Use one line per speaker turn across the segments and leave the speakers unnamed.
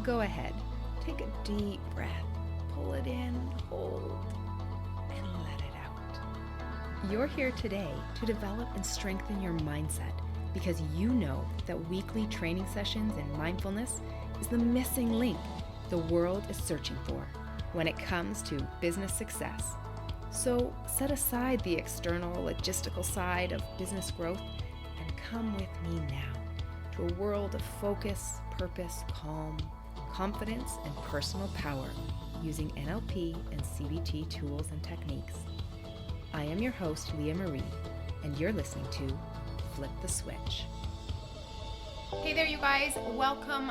go ahead, take a deep breath, pull it in, hold, and let it out. You're here today to develop and strengthen your mindset because you know that weekly training sessions in mindfulness is the missing link the world is searching for when it comes to business success. So set aside the external logistical side of business growth and come with me now to a world of focus, purpose, calm, confidence, and personal power using NLP and CBT tools and techniques. I am your host, Leah Marie, and you're listening to Flip the Switch. Hey there, you guys. Welcome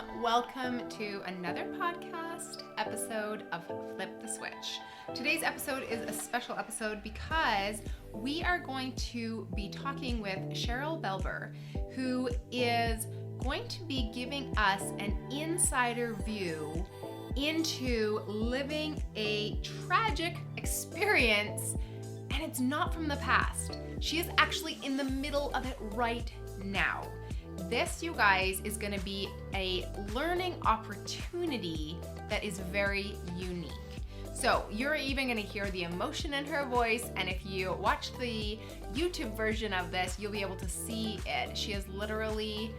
to another podcast episode of Flip the Switch. Today's episode is a special episode because we are going to be talking with Cheryl Belber, who is going to be giving us an insider view into living a tragic experience, and it's not from the past. She is actually in the middle of it right now. This, you guys, is going to be a learning opportunity that is very unique. So you're even going to hear the emotion in her voice, and if you watch the YouTube version of this, you'll be able to see it. She is literally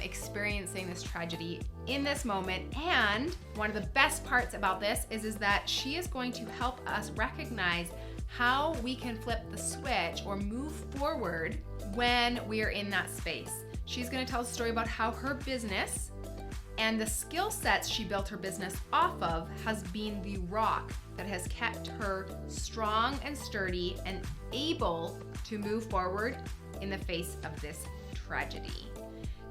experiencing this tragedy in this moment, and one of the best parts about this is that she is going to help us recognize how we can flip the switch or move forward when we are in that space. She's going to tell us a story about how her business and the skill sets she built her business off of has been the rock that has kept her strong and sturdy and able to move forward in the face of this tragedy.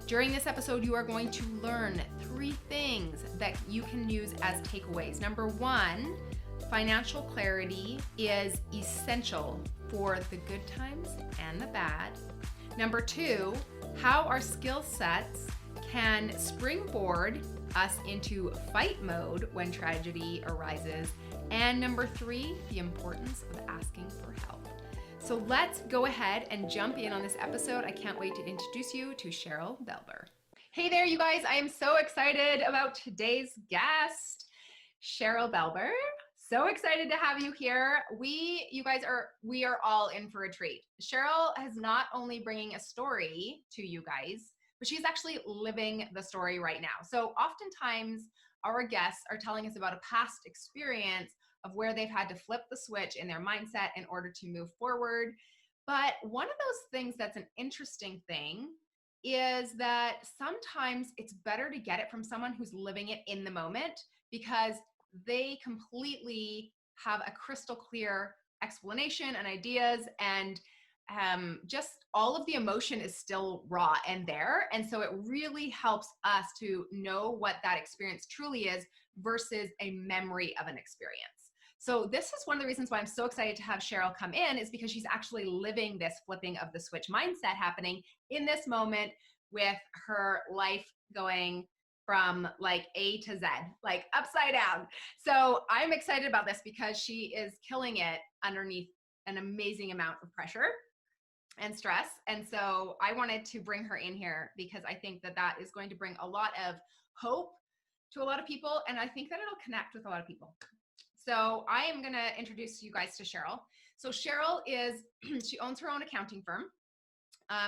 During this episode, you are going to learn 3 things that you can use as takeaways. Number 1, financial clarity is essential for the good times and the bad. Number 2, how our skill sets can springboard us into fight mode when tragedy arises. And number 3, the importance of asking for help. So let's go ahead and jump in on this episode. I can't wait to introduce you to Cheryl Belber. Hey there, you guys. I am so excited about today's guest, Cheryl Belber. So excited to have you here. We are all in for a treat. Cheryl is not only bringing a story to you guys, but she's actually living the story right now. So oftentimes our guests are telling us about a past experience of where they've had to flip the switch in their mindset in order to move forward. But one of those things that's an interesting thing is that sometimes it's better to get it from someone who's living it in the moment, because they completely have a crystal clear explanation and ideas, and just all of the emotion is still raw and there. And so it really helps us to know what that experience truly is versus a memory of an experience. So this is one of the reasons why I'm so excited to have Cheryl come in, is because she's actually living this flipping of the switch mindset happening in this moment, with her life going from like A to Z, like upside down. So I'm excited about this because she is killing it underneath an amazing amount of pressure and stress. And so I wanted to bring her in here because I think that that is going to bring a lot of hope to a lot of people. And I think that it'll connect with a lot of people. So I am going to introduce you guys to Cheryl. So Cheryl is, she owns her own accounting firm.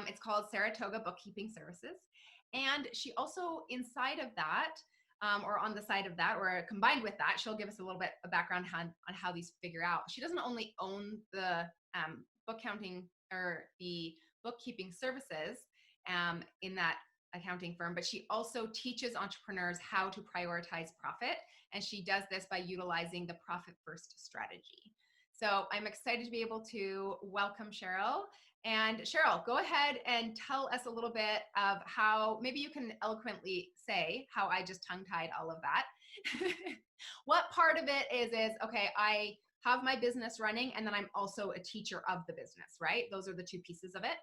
It's called Saratoga Bookkeeping Services. And she also, inside of that, or on the side of that, or combined with that, she'll give us a little bit of background on how these figure out. She doesn't only own the bookkeeping services in that accounting firm, but she also teaches entrepreneurs how to prioritize profit. And she does this by utilizing the profit first strategy. So I'm excited to be able to welcome Cheryl. And Cheryl, go ahead and tell us a little bit of how, maybe you can eloquently say how I just tongue-tied all of that. What part of it is, okay, I have my business running and then I'm also a teacher of the business, right? Those are the 2 pieces of it.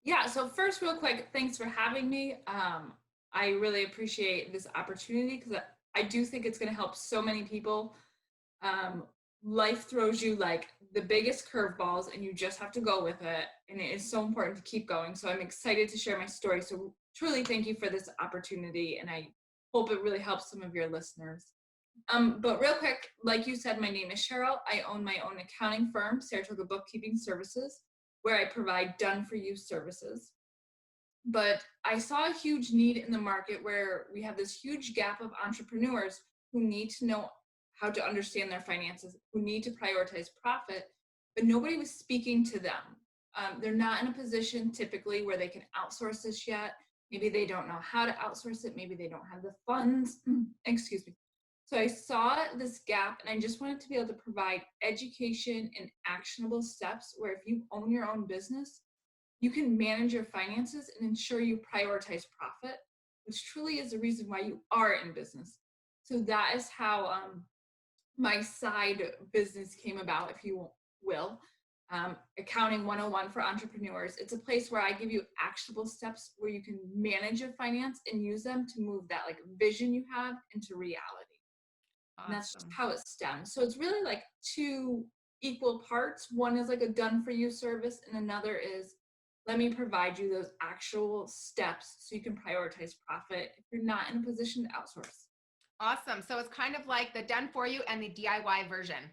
Yeah, so first, real quick, thanks for having me. I really appreciate this opportunity because I do think it's going to help so many people. Life throws you like the biggest curveballs and you just have to go with it. And it is so important to keep going. So I'm excited to share my story. So truly thank you for this opportunity. And I hope it really helps some of your listeners. But real quick, like you said, my name is Cheryl. I own my own accounting firm, Saratoga Bookkeeping Services, where I provide done-for-you services. But I saw a huge need in the market where we have this huge gap of entrepreneurs who need to know how to understand their finances, who need to prioritize profit, but nobody was speaking to them. They're not in a position typically where they can outsource this yet. Maybe they don't know how to outsource it. Maybe they don't have the funds. Excuse me. So I saw this gap and I just wanted to be able to provide education and actionable steps where if you own your own business, you can manage your finances and ensure you prioritize profit, which truly is the reason why you are in business. So that is how my side business came about, if you will. Accounting 101 for entrepreneurs. It's a place where I give you actionable steps where you can manage your finance and use them to move that like vision you have into reality.
Awesome.
And that's just how it stems. So it's really like two equal parts. One is like a done for you service, and another is let me provide you those actual steps so you can prioritize profit if you're not in a position to outsource.
Awesome. So it's kind of like the done for you and the DIY version.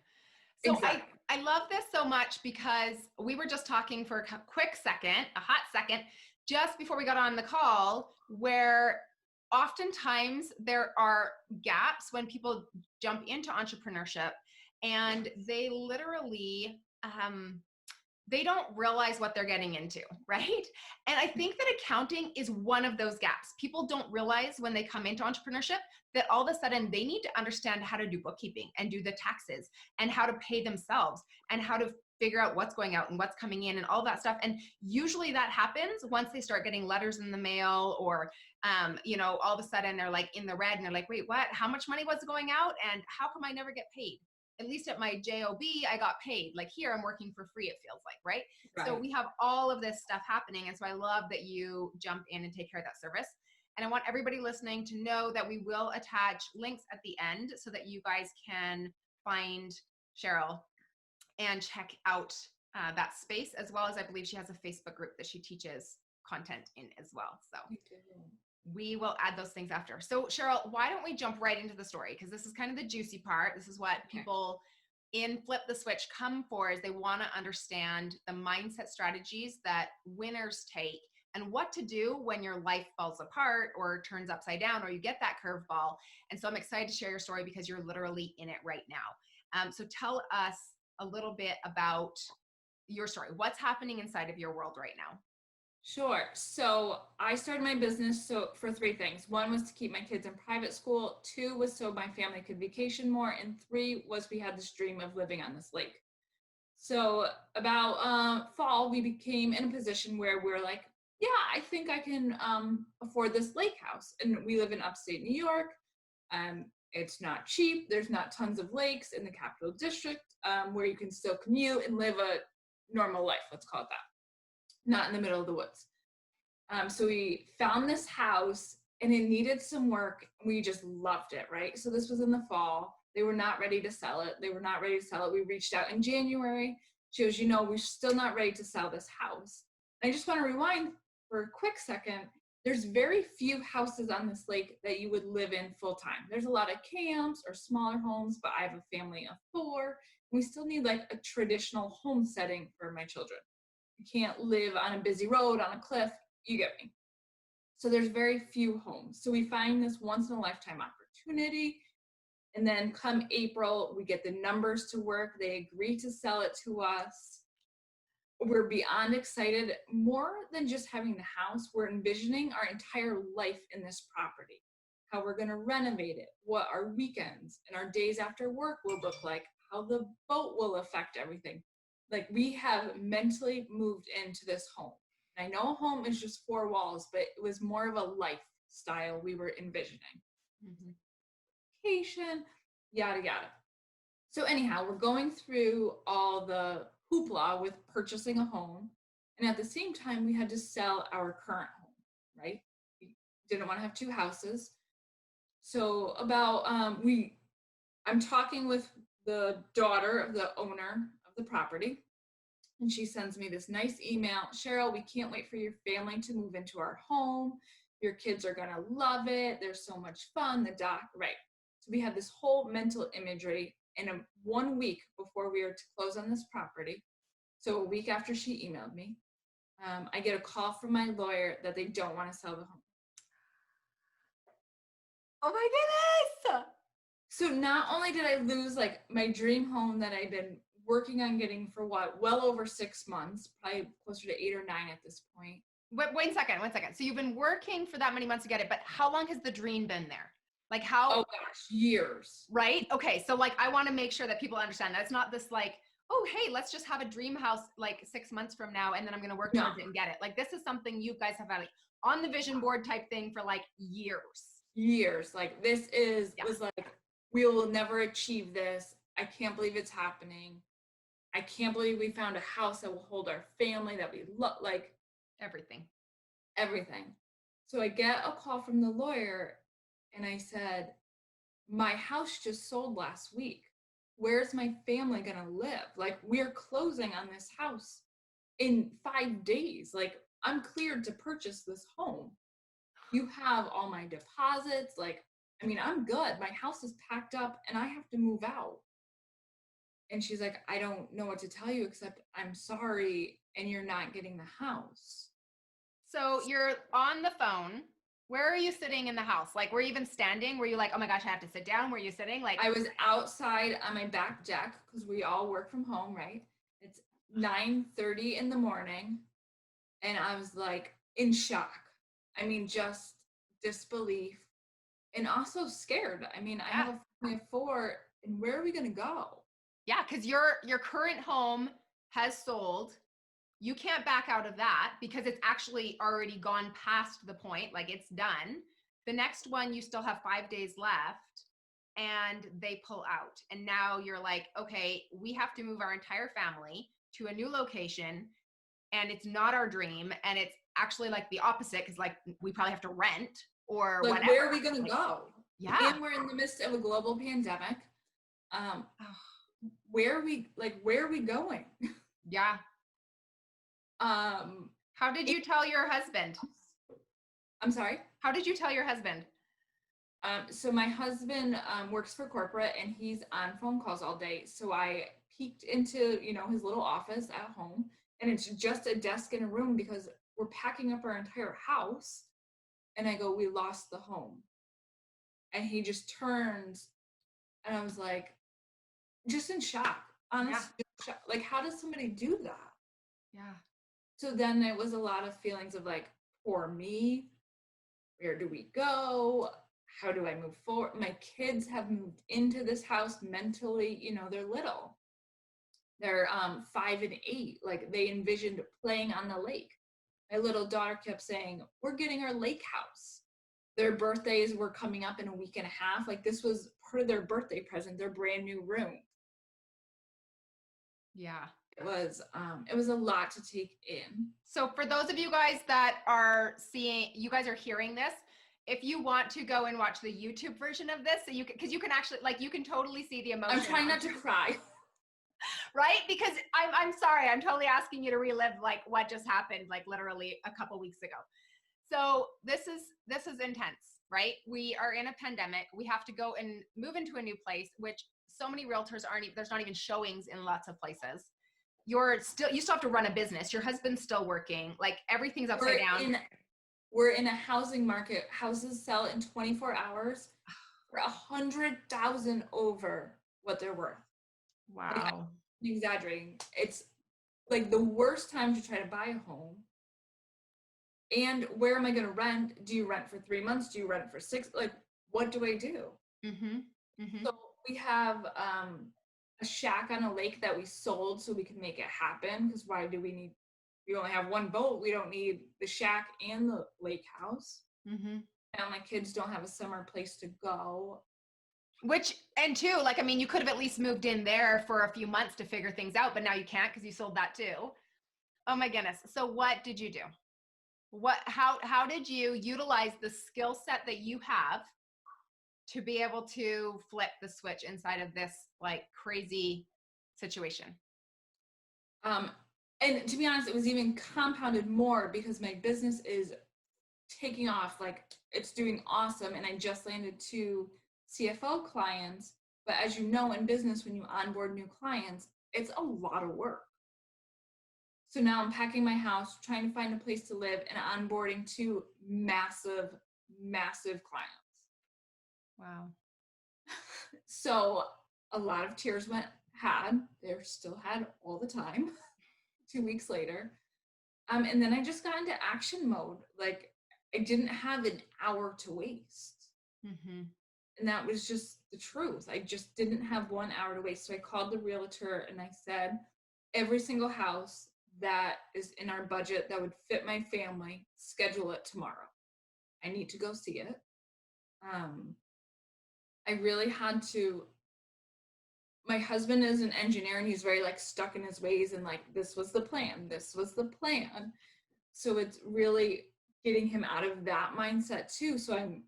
So
Exactly.
I love this so much because we were just talking for a quick second, a hot second, just before we got on the call, where oftentimes there are gaps when people jump into entrepreneurship and they literally, they don't realize what they're getting into, right? And I think that accounting is one of those gaps. People don't realize when they come into entrepreneurship that all of a sudden they need to understand how to do bookkeeping and do the taxes and how to pay themselves and how to figure out what's going out and what's coming in and all that stuff. And usually that happens once they start getting letters in the mail or, all of a sudden they're like in the red and they're like, wait, what? How much money was going out? And how come I never get paid? At least at my JOB, I got paid. Like here, I'm working for free, it feels like, right? So we have all of this stuff happening. And so I love that you jump in and take care of that service. And I want everybody listening to know that we will attach links at the end so that you guys can find Cheryl and check out that space, as well as I believe she has a Facebook group that she teaches content in as well. So we will add those things after. So Cheryl, why don't we jump right into the story? Because this is kind of the juicy part. This is what people in Flip the Switch come for, is they want to understand the mindset strategies that winners take and what to do when your life falls apart or turns upside down or you get that curveball. And so I'm excited to share your story because you're literally in it right now. So tell us a little bit about your story. What's happening inside of your world right now?
Sure. So I started my business for three things. One was to keep my kids in private school. Two was so my family could vacation more. And three was we had this dream of living on this lake. So about fall, we became in a position where we're like, yeah, I think I can afford this lake house. And we live in upstate New York. It's not cheap. There's not tons of lakes in the Capital District where you can still commute and live a normal life. Let's call it that. Not in the middle of the woods. So we found this house and it needed some work. We just loved it, right? So this was in the fall. They were not ready to sell it. We reached out in January. She goes, we're still not ready to sell this house. And I just want to rewind for a quick second. There's very few houses on this lake that you would live in full time. There's a lot of camps or smaller homes, but I have a family of 4. And we still need like a traditional home setting for my children. You can't live on a busy road, on a cliff, you get me. So there's very few homes. So we find this once in a lifetime opportunity. And then come April, we get the numbers to work. They agree to sell it to us. We're beyond excited. More than just having the house, we're envisioning our entire life in this property, how we're going to renovate it, what our weekends and our days after work will look like, how the boat will affect everything. Like we have mentally moved into this home. And I know a home is just 4 walls, but it was more of a lifestyle we were envisioning. Vacation, yada, yada. So anyhow, we're going through all the hoopla with purchasing a home. And at the same time, we had to sell our current home, right? We didn't want to have 2 houses. So about, I'm talking with the daughter of the owner of the property. And she sends me this nice email. Cheryl, we can't wait for your family to move into our home. Your kids are going to love it. There's so much fun. The doc, right. So we had this whole mental imagery in 1 week before we were to close on this property. So a week after she emailed me, I get a call from my lawyer that they don't want to sell the home.
Oh my goodness.
So not only did I lose like my dream home that I'd been working on getting for well over 6 months, probably closer to 8 or 9 at this point.
Wait 1 second. So you've been working for that many months to get it, but how long has the dream been there? Like how?
Oh gosh, years.
Right? Okay. So like, I want to make sure that people understand that it's not this like, oh, hey, let's just have a dream house like 6 months from now, and then I'm going to work towards it and get it. Like, this is something you guys have had like on the vision board type thing for like years.
Like this was like, we will never achieve this. I can't believe it's happening. I can't believe we found a house that will hold our family, that we love, like
Everything.
So I get a call from the lawyer and I said, my house just sold last week. Where's my family gonna live? Like, we're closing on this house in 5 days. Like, I'm cleared to purchase this home. You have all my deposits. Like, I mean, I'm good. My house is packed up and I have to move out. And she's like, I don't know what to tell you except I'm sorry, and you're not getting the house.
So you're on the phone. Where are you sitting in the house? Like, were you even standing? Were you like, oh my gosh, I have to sit down? Were you sitting? Like,
I was outside on my back deck because we all work from home, right? It's 9:30 in the morning. And I was like in shock. I mean, just disbelief and also scared. I mean, I have a family of 4, and where are we going to go?
yeah, because your current home has sold. You can't back out of that because it's actually already gone past the point, like it's done. The next one, you still have 5 days left and they pull out. And now you're like, okay, we have to move our entire family to a new location, and it's not our dream. And it's actually like the opposite, because like we probably have to rent or
Like,
whatever.
where are we going to go?
Yeah.
And we're in the midst of a global pandemic. Where are we going?
Yeah. How did you tell your husband?
I'm sorry?
How did you tell your husband?
So my husband works for corporate and he's on phone calls all day. So I peeked into, his little office at home, and it's just a desk in a room because we're packing up our entire house. And I go, we lost the home. And he just turns, and I was like, just in shock. Honestly, like, how does somebody do that?
Yeah.
So then it was a lot of feelings of like, poor me. Where do we go? How do I move forward? My kids have moved into this house mentally. They're little. They're 5 and 8. Like, they envisioned playing on the lake. My little daughter kept saying, we're getting our lake house. Their birthdays were coming up in a week and a half. Like, this was part of their birthday present, their brand new room.
Yeah.
It was a lot to take in.
So for those of you guys that are you guys are hearing this, if you want to go and watch the YouTube version of this, so because you can actually, like, you can totally see the emotion.
I'm trying not to cry.
Right? Because I'm sorry, I'm totally asking you to relive like what just happened, like literally a couple weeks ago. So this is intense, right? We are in a pandemic. We have to go and move into a new place, which so many realtors there's not even showings in lots of places. You still have to run a business. Your husband's still working. Like, everything's upside down.
We're in a housing market. Houses sell in 24 hours for $100,000 over what they're worth.
Wow.
Like, I'm exaggerating. It's like the worst time to try to buy a home. And where am I going to rent? Do you rent for 3 months? Do you rent for 6? Like, what do I do?
Mm-hmm. Mm-hmm.
So we have a shack on a lake that we sold so we could make it happen. Because why do we only have one boat. We don't need the shack and the lake house.
Mm-hmm.
And my kids don't have a summer place to go.
And two, like, I mean, you could have at least moved in there for a few months to figure things out, but now you can't because you sold that too. Oh my goodness. So what did you do? How did you utilize the skill set that you have to be able to flip the switch inside of this like crazy situation?
And to be honest, it was even compounded more because my business is taking off, like it's doing awesome. And I just landed 2 CFO clients. But as you know, in business, when you onboard new clients, it's a lot of work. So now I'm packing my house, trying to find a place to live, and onboarding 2 massive, massive clients.
Wow.
So a lot of tears they're still had all the time, 2 weeks later. And then I just got into action mode. Like I didn't have an hour to waste.
Mm-hmm.
And that was just the truth. I just didn't have 1 hour to waste. So I called the realtor and I said, every single house that is in our budget that would fit my family, schedule it tomorrow. I need to go see it. I really had to. My husband is an engineer and he's very like stuck in his ways and like, this was the plan. This was the plan. So it's really getting him out of that mindset too. So I'm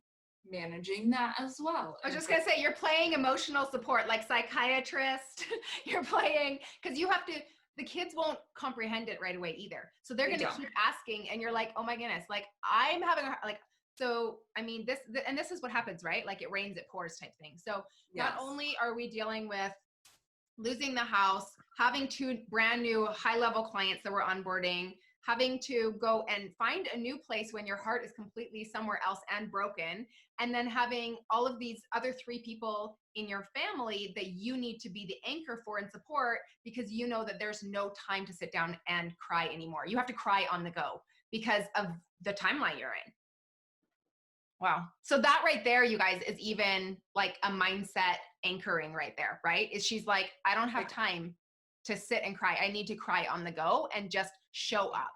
managing that as well.
I was just gonna say, you're playing emotional support, like psychiatrist. You're playing, because you have to, the kids won't comprehend it right away either. So they're gonna keep asking, and you're like, oh my goodness, like I'm having a, like, so I mean, this is what happens, right? Like it rains, it pours type thing. So not only are we dealing with losing the house, having 2 brand new high level clients that we're onboarding, having to go and find a new place when your heart is completely somewhere else and broken, and then having all of these other 3 people in your family that you need to be the anchor for and support, because you know that there's no time to sit down and cry anymore. You have to cry on the go because of the timeline you're in. Wow. So that right there, you guys, is even like a mindset anchoring right there, right? Is she's like, I don't have time to sit and cry. I need to cry on the go and just show up.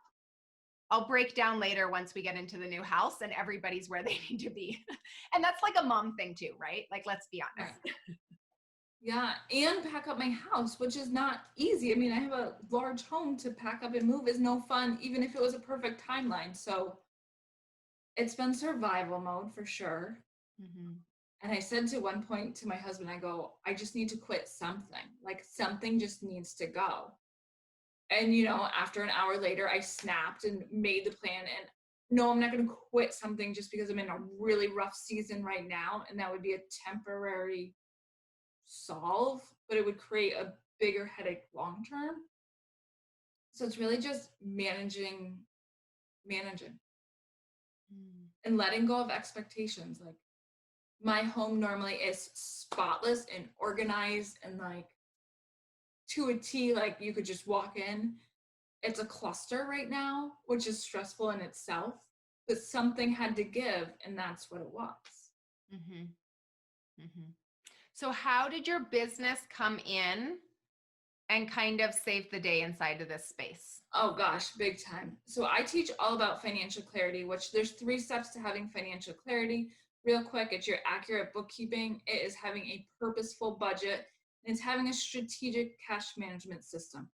I'll break down later once we get into the new house and everybody's where they need to be. And that's like a mom thing too, right? Like, let's be honest.
Right. Yeah. And pack up my house, which is not easy. I mean, I have a large home. To pack up and move is no fun, even if it was a perfect timeline. So it's been survival mode for sure. Mm-hmm. And I said to one point to my husband, I go, I just need to quit something. Like something just needs to go. And, you know, after an hour later, I snapped and made the plan. And no, I'm not going to quit something just because I'm in a really rough season right now. And that would be a temporary solve, but it would create a bigger headache long term. So it's really just managing. And letting go of expectations. Like my home normally is spotless and organized and like to a T, like you could just walk in. It's a cluster right now, which is stressful in itself, but something had to give, and that's what it was.
Mm-hmm. Mm-hmm. So how did your business come in and kind of save the day inside of this space?
Oh gosh, big time. So I teach all about financial clarity, which there's 3 steps to having financial clarity. Real quick, it's your accurate bookkeeping. It is having a purposeful budget. And it's having a strategic cash management system.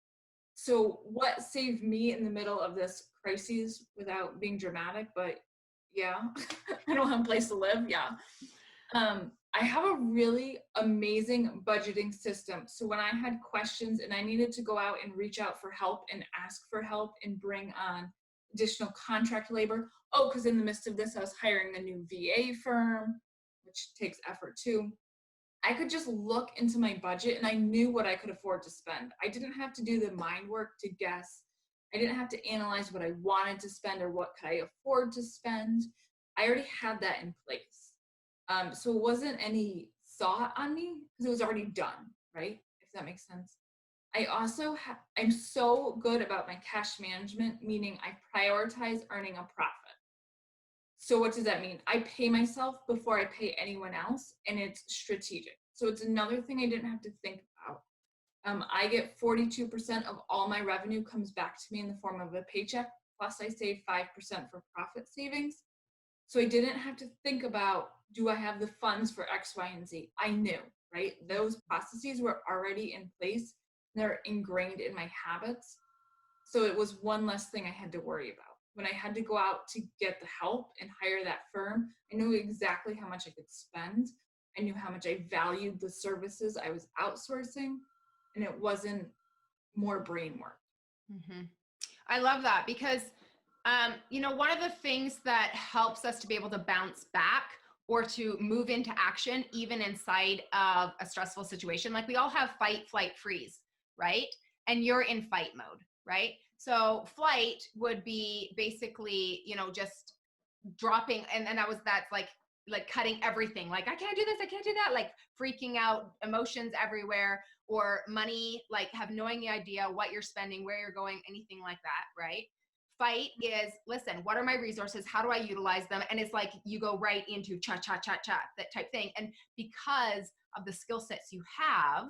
So what saved me in the middle of this crisis, without being dramatic, but yeah, I don't have a place to live. Yeah. I have a really amazing budgeting system. So when I had questions and I needed to go out and reach out for help and ask for help and bring on additional contract labor. Oh, because in the midst of this, I was hiring a new VA firm, which takes effort too. I could just look into my budget and I knew what I could afford to spend. I didn't have to do the mind work to guess. I didn't have to analyze what I wanted to spend or what could I afford to spend. I already had that in place. So it wasn't any thought on me because it was already done, right? If that makes sense. I also I'm so good about my cash management, meaning I prioritize earning a profit. So what does that mean? I pay myself before I pay anyone else, and it's strategic. So it's another thing I didn't have to think about. I get 42% of all my revenue comes back to me in the form of a paycheck, plus I save 5% for profit savings. So I didn't have to think about, do I have the funds for X, Y, and Z? I knew, right? Those processes were already in place. They're ingrained in my habits. So it was one less thing I had to worry about. When I had to go out to get the help and hire that firm, I knew exactly how much I could spend. I knew how much I valued the services I was outsourcing, and it wasn't more brain work.
Mm-hmm. I love that, because One of the things that helps us to be able to bounce back or to move into action, even inside of a stressful situation, like we all have fight, flight, freeze, right? And you're in fight mode, right? So flight would be basically, just dropping. And that's like cutting everything. Like, I can't do this, I can't do that. Like freaking out, emotions everywhere, or money, like have knowing the idea what you're spending, where you're going, anything like that, right? Fight is, listen, what are my resources? How do I utilize them? And it's like you go right into cha, cha, cha, cha, that type thing. And because of the skill sets you have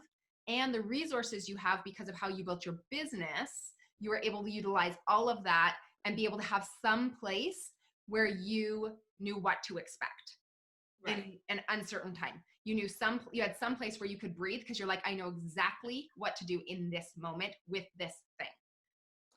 and the resources you have because of how you built your business, you are able to utilize all of that and be able to have some place where you knew what to expect in an uncertain time. You had some place where you could breathe because you're like, I know exactly what to do in this moment with this thing,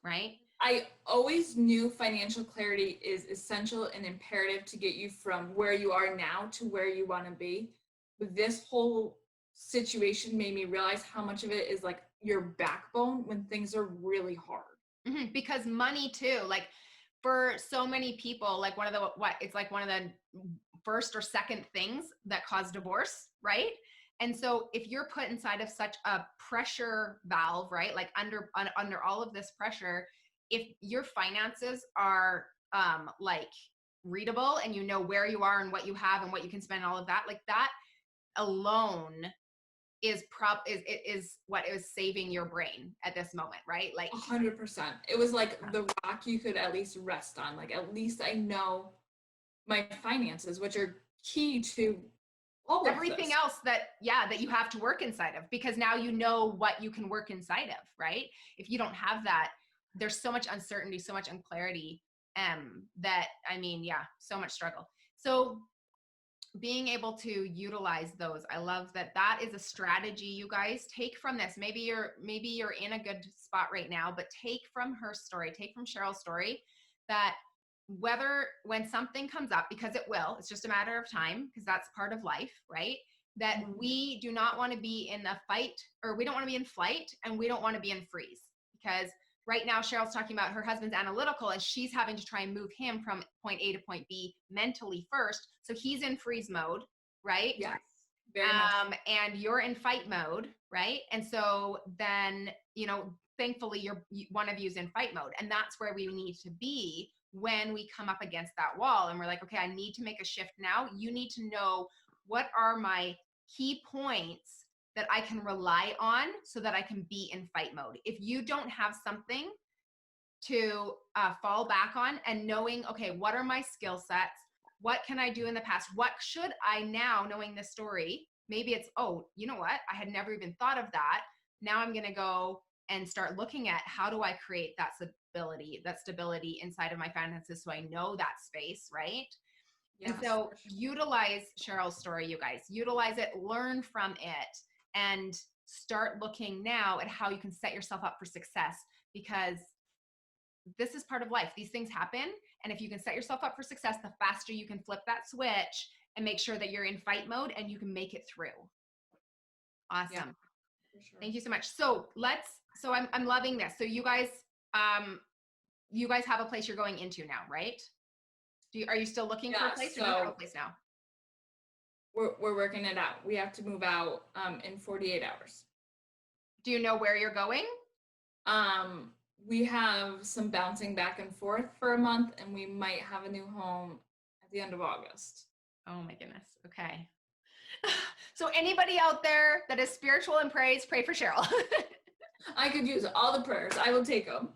right?
I always knew financial clarity is essential and imperative to get you from where you are now to where you want to be. But this whole situation made me realize how much of it is like your backbone when things are really hard.
Mm-hmm. Because money too, like for so many people, like it's like one of the first or second things that cause divorce, right? And so if you're put inside of such a pressure valve, right? Like under all of this pressure, if your finances are like readable and you know where you are and what you have and what you can spend, all of that, like that alone is what is saving your brain at this moment, right? Like
100%. It was like the rock you could at least rest on. Like, at least I know my finances, which are key to all
everything else that you have to work inside of, because now you know what you can work inside of, right? If you don't have that, there's so much uncertainty, so much unclarity, so much struggle. So being able to utilize those, I love that is a strategy you guys take from this. Maybe you're in a good spot right now, but take from her story, take from Cheryl's story, that when something comes up, because it will, it's just a matter of time, because that's part of life, right? That we do not want to be in the fight, or we don't want to be in flight, and we don't want to be in freeze. Because right now Cheryl's talking about her husband's analytical and she's having to try and move him from point A to point B mentally first. So he's in freeze mode, right?
Yes. Very much.
And you're in fight mode, right? And so then, thankfully one of you's in fight mode, and that's where we need to be when we come up against that wall and we're like, okay, I need to make a shift now. You need to know, what are my key points that I can rely on so that I can be in fight mode? If you don't have something to fall back on, and knowing, okay, what are my skill sets? What can I do in the past? What should I now, knowing this story? Maybe it's, oh, you know what? I had never even thought of that. Now I'm going to go and start looking at, how do I create that stability inside of my finances so I know that space, right? Yes, and so utilize Cheryl's story, you guys. Utilize it, learn from it, and start looking now at how you can set yourself up for success, because this is part of life. These things happen. And if you can set yourself up for success, the faster you can flip that switch and make sure that you're in fight mode and you can make it through. Awesome.
Yeah, for sure.
Thank you so much. So I'm loving this. So you guys have a place you're going into now, right? Are you still looking for a place, or do you have a place now?
We're working it out. We have to move out in 48 hours.
Do you know where you're going?
We have some bouncing back and forth for a month, and we might have a new home at the end of August.
Oh my goodness. Okay. So anybody out there that is spiritual and pray for Cheryl.
I could use all the prayers. I will take them.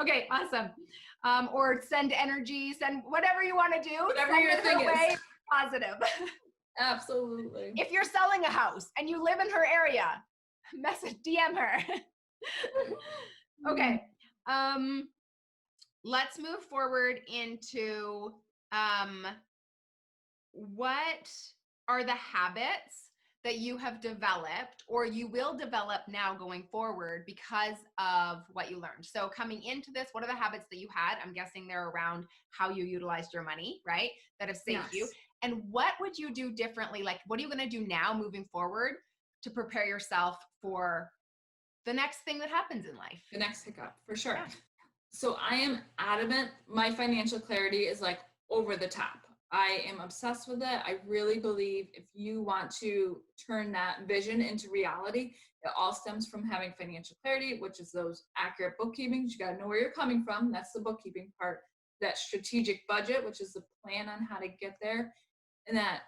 Okay, awesome. Or send energy, send whatever you want to do.
Whatever your thing is.
Positive.
Absolutely.
If you're selling a house and you live in her area, DM her. Okay. Let's move forward into what are the habits that you have developed or you will develop now going forward because of what you learned? So coming into this, what are the habits that you had? I'm guessing they're around how you utilized your money, right? That have saved you. And what would you do differently? Like, what are you going to do now moving forward to prepare yourself for the next thing that happens in life?
The next hiccup, for sure. Yeah. So I am adamant. My financial clarity is like over the top. I am obsessed with it. I really believe if you want to turn that vision into reality, it all stems from having financial clarity, which is those accurate bookkeeping. You got to know where you're coming from. That's the bookkeeping part. That strategic budget, which is the plan on how to get there, and that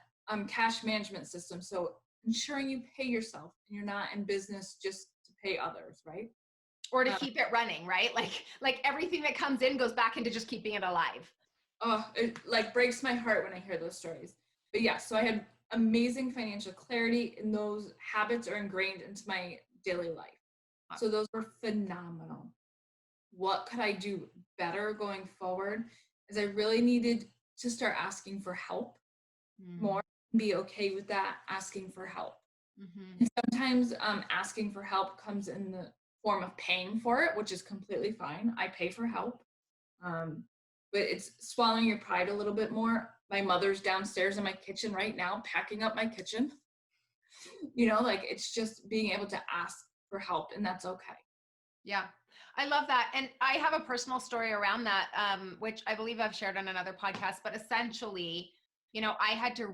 cash management system. So ensuring you pay yourself and you're not in business just to pay others, right?
Or to keep it running, right? Like everything that comes in goes back into just keeping it alive.
Oh, it like breaks my heart when I hear those stories. But yeah, so I had amazing financial clarity, and those habits are ingrained into my daily life. So those were phenomenal. What could I do better going forward? Is I really needed to start asking for help more, be okay with that, asking for help. And sometimes asking for help comes in the form of paying for it, which is completely fine. I pay for help. But it's swallowing your pride a little bit more. My mother's downstairs in my kitchen right now, packing up my kitchen. Like it's just being able to ask for help, and that's okay.
Yeah, I love that. And I have a personal story around that, which I believe I've shared on another podcast, but essentially, I had to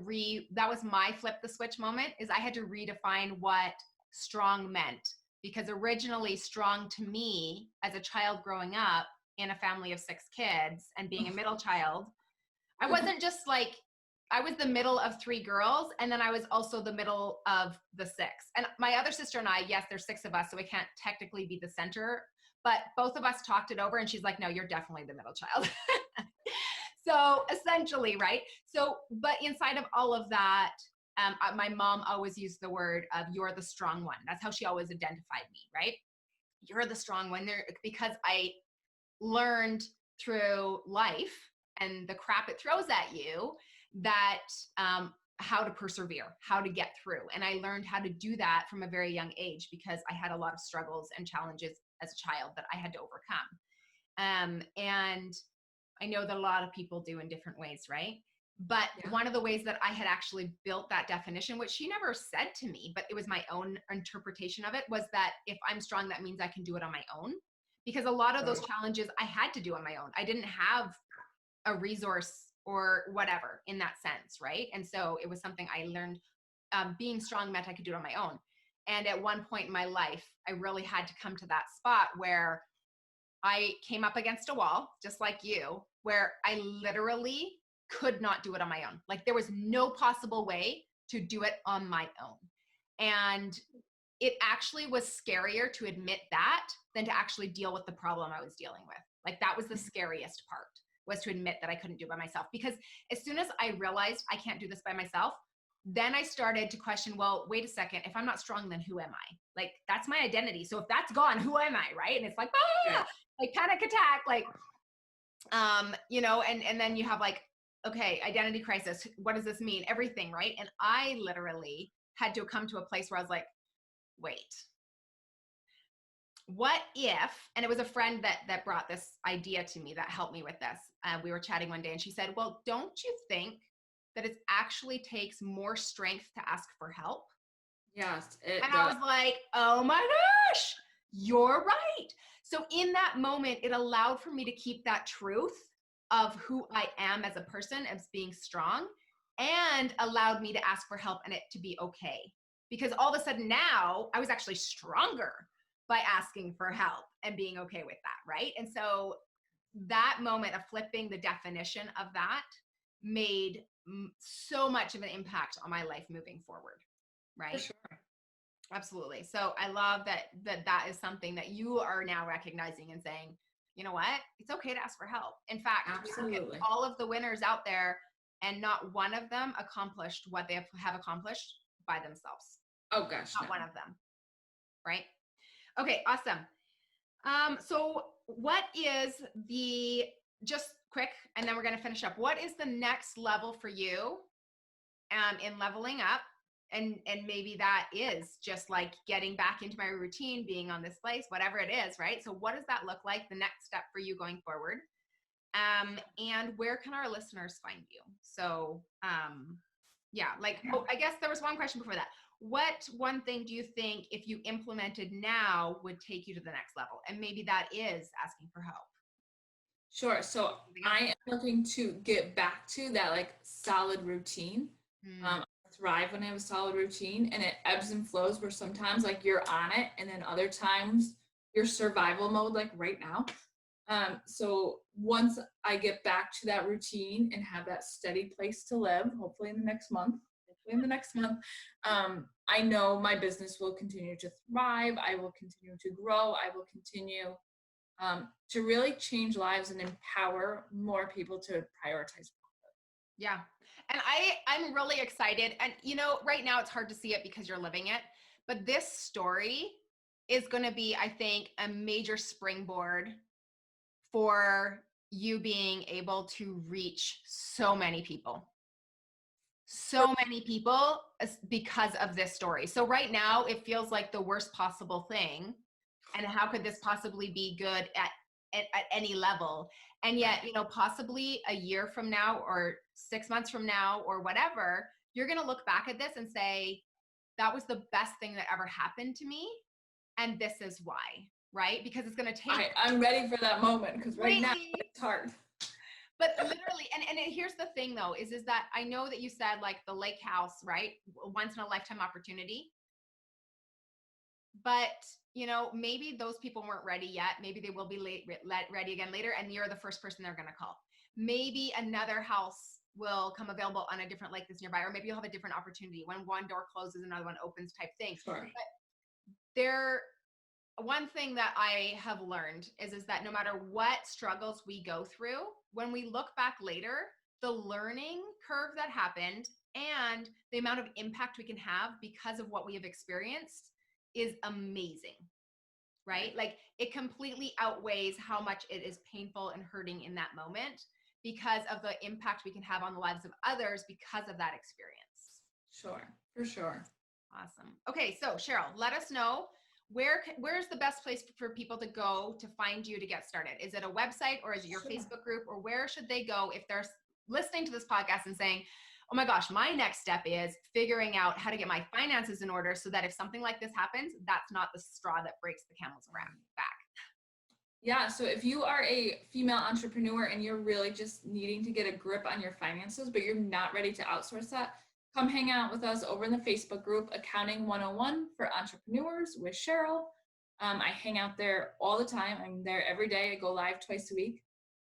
that was my flip the switch moment, is I had to redefine what strong meant, because originally strong to me as a child growing up in a family of 6 kids and being a middle child, I wasn't just like, I was the middle of 3 girls, and then I was also the middle of the 6. And my other sister and I, yes, there's 6 of us, so we can't technically be the center, but both of us talked it over, and she's like, no, you're definitely the middle child. So essentially, right? So, but inside of all of that, my mom always used the word of "you're the strong one." That's how she always identified me, right? You're the strong one there, because I learned through life and the crap it throws at you that how to persevere, how to get through. And I learned how to do that from a very young age, because I had a lot of struggles and challenges as a child that I had to overcome. And I know that a lot of people do in different ways, right? But one of the ways that I had actually built that definition, which she never said to me, but it was my own interpretation of it, was that if I'm strong, that means I can do it on my own. Because a lot of those challenges I had to do on my own. I didn't have a resource or whatever in that sense, right? And so it was something I learned. Being strong meant I could do it on my own. And at one point in my life, I really had to come to that spot where I came up against a wall, just like you, where I literally could not do it on my own. Like there was no possible way to do it on my own. And it actually was scarier to admit that than to actually deal with the problem I was dealing with. Like that was the scariest part, was to admit that I couldn't do it by myself. Because as soon as I realized I can't do this by myself, then I started to question, well, wait a second, if I'm not strong, then who am I? Like that's my identity. So if that's gone, who am I? Right. And it's like, like panic attack, like, and then you have like, okay, identity crisis. What does this mean? Everything. Right. And I literally had to come to a place where I was like, wait, what if, and it was a friend that brought this idea to me that helped me with this. We were chatting one day and she said, well, don't you think that it actually takes more strength to ask for help?
Yes.
I was like, oh my gosh, you're right. So in that moment, it allowed for me to keep that truth of who I am as a person, as being strong, and allowed me to ask for help and it to be okay. Because all of a sudden now I was actually stronger by asking for help and being okay with that, right? And so that moment of flipping the definition of that made so much of an impact on my life moving forward, right?
For sure.
Absolutely. So I love that is something that you are now recognizing and saying, you know what? It's okay to ask for help. In fact,
absolutely,
all of the winners out there, and not one of them accomplished what they have accomplished by themselves.
Oh gosh,
not one of them. Right? Okay, awesome. So what is just quick, and then we're going to finish up. What is the next level for you in leveling up? And maybe that is just like getting back into my routine, being on this place, whatever it is, right? So what does that look like, the next step for you going forward? And where can our listeners find you? So I guess there was one question before that. What one thing do you think, if you implemented now, would take you to the next level? And maybe that is asking for help.
Sure. So I am looking to get back to that like solid routine. I thrive when I have a solid routine, and it ebbs and flows where sometimes like you're on it and then other times you're survival mode, like right now. So once I get back to that routine and have that steady place to live, hopefully in the next month, I know my business will continue to thrive. I will continue to grow. I will continue to really change lives and empower more people to prioritize.
Yeah. And I'm really excited. And right now it's hard to see it because you're living it, but this story is going to be, I think, a major springboard for you being able to reach so many people because of this story. So right now it feels like the worst possible thing. And how could this possibly be good at any level? And yet, possibly a year from now or 6 months from now or whatever, you're going to look back at this and say, that was the best thing that ever happened to me. And this is why, right? Because it's going to take.
I'm ready for that moment because right now it's hard.
But literally, and here's the thing though, is that I know that you said like the lake house, right? Once in a lifetime opportunity. But, maybe those people weren't ready yet. Maybe they will be ready again later, and you're the first person they're going to call. Maybe another house will come available on a different lake that's nearby, or maybe you'll have a different opportunity. When one door closes, another one opens type thing.
Sure.
But one thing that I have learned is that no matter what struggles we go through, when we look back later, the learning curve that happened and the amount of impact we can have because of what we have experienced is amazing, right? Like it completely outweighs how much it is painful and hurting in that moment because of the impact we can have on the lives of others because of that experience.
Sure, for sure.
Awesome. Okay, so Cheryl, let us know where's the best place for people to go to find you to get started? Is it a website or is it your Facebook group, or where should they go if they're listening to this podcast and saying, oh my gosh, my next step is figuring out how to get my finances in order so that if something like this happens, that's not the straw that breaks the camel's back.
Yeah, so if you are a female entrepreneur and you're really just needing to get a grip on your finances, but you're not ready to outsource that, come hang out with us over in the Facebook group, Accounting 101 for Entrepreneurs with Cheryl. I hang out there all the time. I'm there every day. I go live twice a week.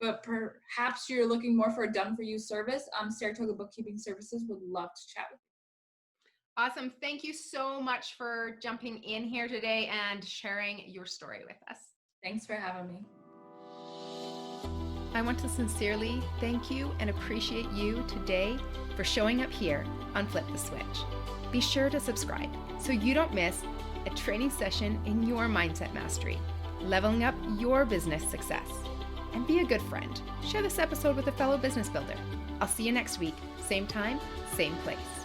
But perhaps you're looking more for a done-for-you service. Saratoga Bookkeeping Services would love to chat with you.
Awesome. Thank you so much for jumping in here today and sharing your story with us.
Thanks for having me.
I want to sincerely thank you and appreciate you today for showing up here on Flip the Switch. Be sure to subscribe so you don't miss a training session in your mindset mastery, leveling up your business success. And be a good friend. Share this episode with a fellow business builder. I'll see you next week, same time, same place.